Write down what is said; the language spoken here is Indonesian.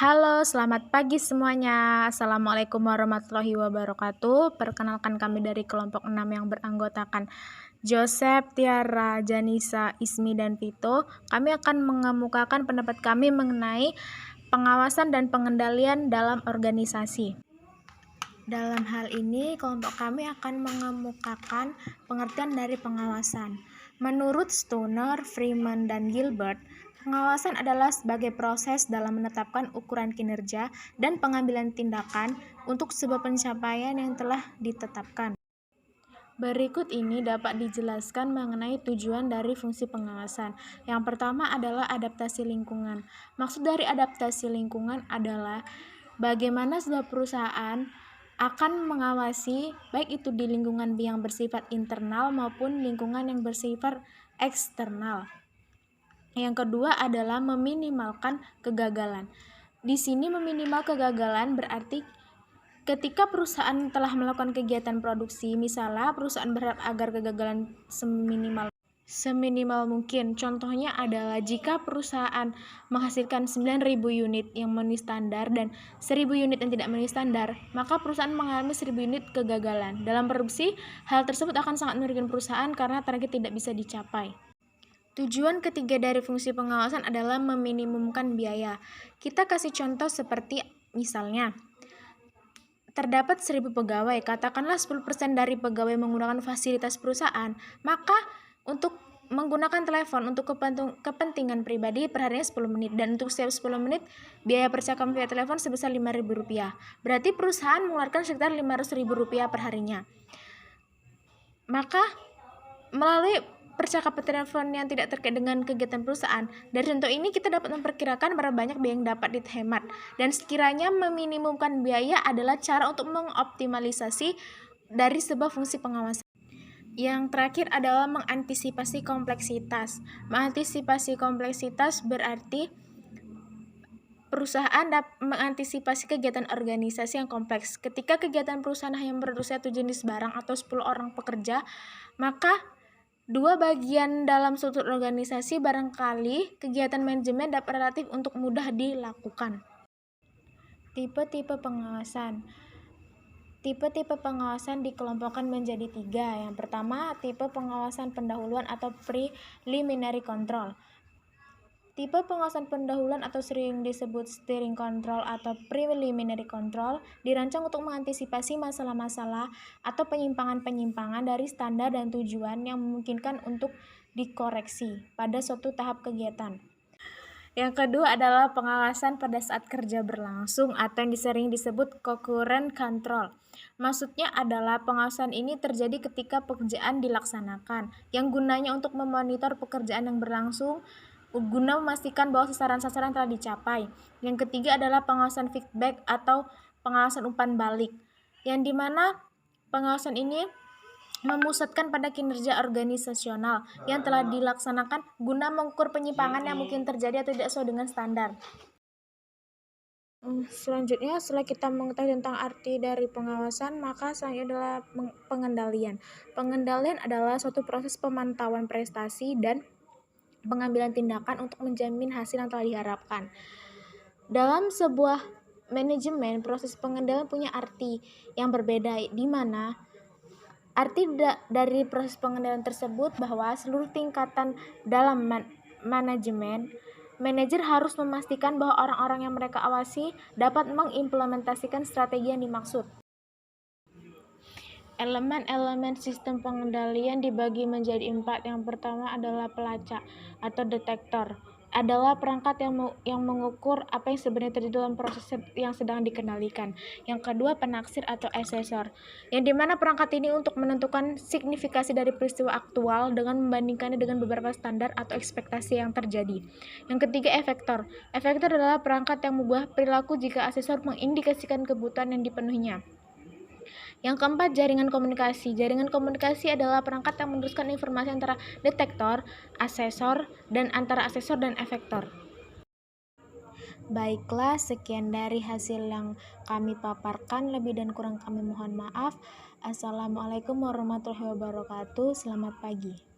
Halo, selamat pagi semuanya. Assalamualaikum warahmatullahi wabarakatuh. Perkenalkan kami dari kelompok 6 yang beranggotakan Joseph, Tiara, Janisa, Ismi, dan Vito. Kami akan mengemukakan pendapat kami mengenai pengawasan dan pengendalian dalam organisasi. Dalam hal ini, kelompok kami akan mengemukakan pengertian dari pengawasan. Menurut Stoner, Freeman, dan Gilbert, pengawasan adalah sebagai proses dalam menetapkan ukuran kinerja dan pengambilan tindakan untuk sebuah pencapaian yang telah ditetapkan. Berikut ini dapat dijelaskan mengenai tujuan dari fungsi pengawasan. Yang pertama adalah adaptasi lingkungan. Maksud dari adaptasi lingkungan adalah bagaimana sebuah perusahaan akan mengawasi baik itu di lingkungan yang bersifat internal maupun lingkungan yang bersifat eksternal. Yang kedua adalah meminimalkan kegagalan. Di sini meminimal kegagalan berarti ketika perusahaan telah melakukan kegiatan produksi, misalnya perusahaan berharap agar kegagalan seminimal mungkin. Contohnya adalah jika perusahaan menghasilkan 9.000 unit yang memenuhi standar dan 1.000 unit yang tidak memenuhi standar, maka perusahaan mengalami 1.000 unit kegagalan. Dalam produksi, hal tersebut akan sangat merugikan perusahaan karena target tidak bisa dicapai. Tujuan ketiga dari fungsi pengawasan adalah meminimumkan biaya. Kita kasih contoh seperti misalnya, terdapat 1.000 pegawai, katakanlah 10% dari pegawai menggunakan fasilitas perusahaan, maka untuk menggunakan telepon untuk kepentingan pribadi perharinya 10 menit, dan untuk setiap 10 menit biaya percakapan via telepon sebesar Rp5.000. Berarti perusahaan mengeluarkan sekitar Rp500.000 perharinya. Maka melalui percakapan telepon yang tidak terkait dengan kegiatan perusahaan, dari contoh ini kita dapat memperkirakan berapa banyak biaya yang dapat dihemat, dan sekiranya meminimumkan biaya adalah cara untuk mengoptimalisasi dari sebuah fungsi pengawasan. Yang terakhir adalah mengantisipasi kompleksitas. Mengantisipasi kompleksitas berarti perusahaan dapat mengantisipasi kegiatan organisasi yang kompleks. Ketika kegiatan perusahaan hanya memproduksi satu jenis barang atau 10 orang pekerja, maka dua bagian dalam struktur organisasi barangkali kegiatan manajemen dapat relatif untuk mudah dilakukan. Tipe-tipe pengawasan. Tipe-tipe pengawasan dikelompokkan menjadi 3. Yang pertama, tipe pengawasan pendahuluan atau preliminary control. Tipe pengawasan pendahuluan atau sering disebut steering control atau preliminary control dirancang untuk mengantisipasi masalah-masalah atau penyimpangan-penyimpangan dari standar dan tujuan yang memungkinkan untuk dikoreksi pada suatu tahap kegiatan. Yang kedua adalah pengawasan pada saat kerja berlangsung atau yang sering disebut concurrent control. Maksudnya adalah pengawasan ini terjadi ketika pekerjaan dilaksanakan, yang gunanya untuk memonitor pekerjaan yang berlangsung guna memastikan bahwa sasaran-sasaran telah dicapai. Yang ketiga adalah pengawasan feedback atau pengawasan umpan balik, yang dimana pengawasan ini memusatkan pada kinerja organisasional yang telah dilaksanakan guna mengukur penyimpangan yang mungkin terjadi atau tidak sesuai dengan standar. Selanjutnya, setelah kita mengetahui tentang arti dari pengawasan, maka selanjutnya adalah pengendalian. Pengendalian adalah suatu proses pemantauan prestasi dan pengambilan tindakan untuk menjamin hasil yang telah diharapkan. Dalam sebuah manajemen, proses pengendalian punya arti yang berbeda, di mana arti dari proses pengendalian tersebut bahwa seluruh tingkatan dalam manajemen, manajer harus memastikan bahwa orang-orang yang mereka awasi dapat mengimplementasikan strategi yang dimaksud. Elemen-elemen sistem pengendalian dibagi menjadi 4. Yang pertama adalah pelacak atau detektor. Adalah perangkat yang mengukur apa yang sebenarnya terjadi dalam proses yang sedang dikendalikan. Yang kedua, penaksir atau asesor, yang dimana perangkat ini untuk menentukan signifikasi dari peristiwa aktual dengan membandingkannya dengan beberapa standar atau ekspektasi yang terjadi. Yang ketiga, efektor. Efektor adalah perangkat yang mengubah perilaku jika asesor mengindikasikan kebutuhan yang dipenuhinya. Yang keempat, jaringan komunikasi. Jaringan komunikasi adalah perangkat yang meneruskan informasi antara detektor, asesor, dan antara asesor dan efektor. Baiklah, sekian dari hasil yang kami paparkan. Lebih dan kurang kami mohon maaf. Assalamualaikum warahmatullahi wabarakatuh. Selamat pagi.